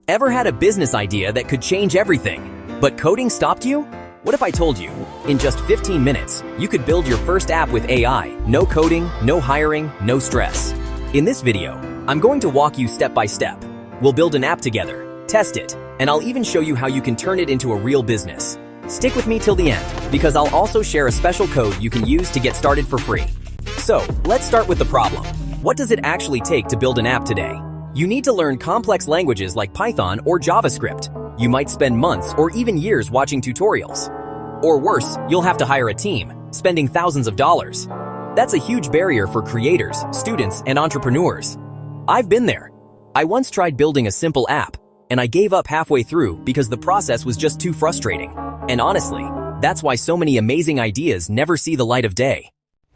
Ever had a business idea that could change everything, but coding stopped you? What if I told you, in just 15 minutes, you could build your first app with AI, no coding, no hiring, no stress? In this video, I'm going to walk you step by step. We'll build an app together, test it, and I'll even show you how you can turn it into a real business. Stick with me till the end, because I'll also share a special code you can use to get started for free. So, let's start with the problem. What does it actually take to build an app today? You need to learn complex languages like Python or JavaScript. You might spend months or even years watching tutorials. Or worse, you'll have to hire a team, spending thousands of dollars. That's a huge barrier for creators, students, and entrepreneurs. I've been there. I once tried building a simple app, and I gave up halfway through because the process was just too frustrating. And honestly, that's why so many amazing ideas never see the light of day.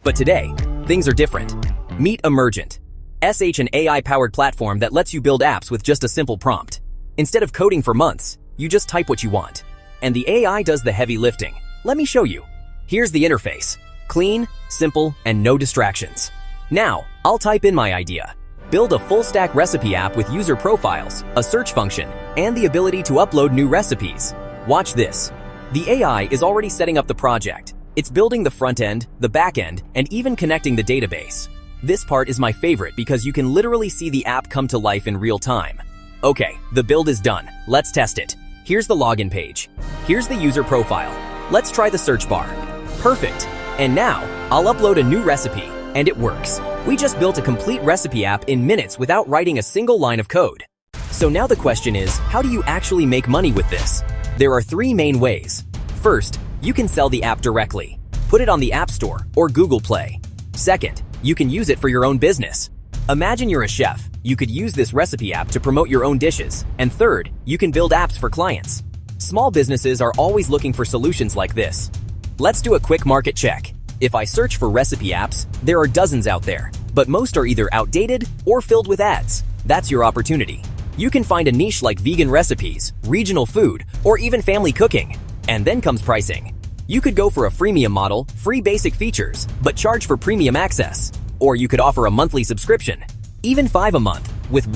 But today, things are different. Meet Emergent. An AI-powered platform that lets you build apps with just a simple prompt. Instead of coding for months, you just type what you want. And the AI does the heavy lifting. Let me show you. Here's the interface. Clean, simple, and no distractions. Now, I'll type in my idea. Build a full-stack recipe app with user profiles, a search function, and the ability to upload new recipes. Watch this. The AI is already setting up the project. It's building the front end, the back end, and even connecting the database. This part is my favorite because you can literally see the app come to life in real time. Okay, the build is done. Let's test it. Here's the login page. Here's the user profile. Let's try the search bar. Perfect. And now, I'll upload a new recipe, and it works. We just built a complete recipe app in minutes without writing a single line of code. So now the question is, how do you actually make money with this? There are three main ways. First, you can sell the app directly. Put it on the App Store or Google Play. Second, you can use it for your own business. Imagine you're a chef. You could use this recipe app to promote your own dishes. And third, you can build apps for clients. Small businesses are always looking for solutions like this. Let's do a quick market check. If I search for recipe apps, there are dozens out there, but most are either outdated or filled with ads. That's your opportunity. You can find a niche like vegan recipes, regional food, or even family cooking. And then comes pricing. You could go for a freemium model, free basic features, but charge for premium access. Or you could offer a monthly subscription. Even $5 a month, with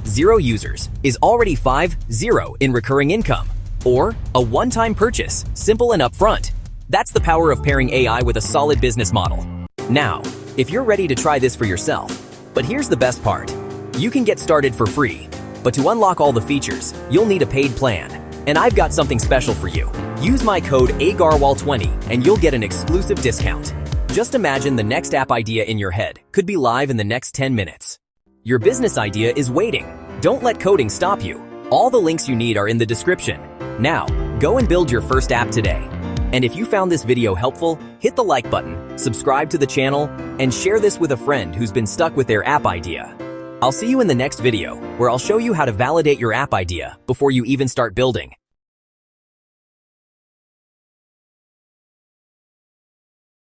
0 users, is already $5 in recurring income. Or a one-time purchase, simple and upfront. That's the power of pairing AI with a solid business model. Now, if you're ready to try this for yourself, but here's the best part. You can get started for free, but to unlock all the features, you'll need a paid plan. And I've got something special for you. Use my code AGARWAL20 and you'll get an exclusive discount. Just imagine the next app idea in your head could be live in the next 10 minutes. Your business idea is waiting. Don't let coding stop you. All the links you need are in the description. Now, go and build your first app today. And if you found this video helpful, hit the like button, subscribe to the channel, and share this with a friend who's been stuck with their app idea. I'll see you in the next video, where I'll show you how to validate your app idea before you even start building.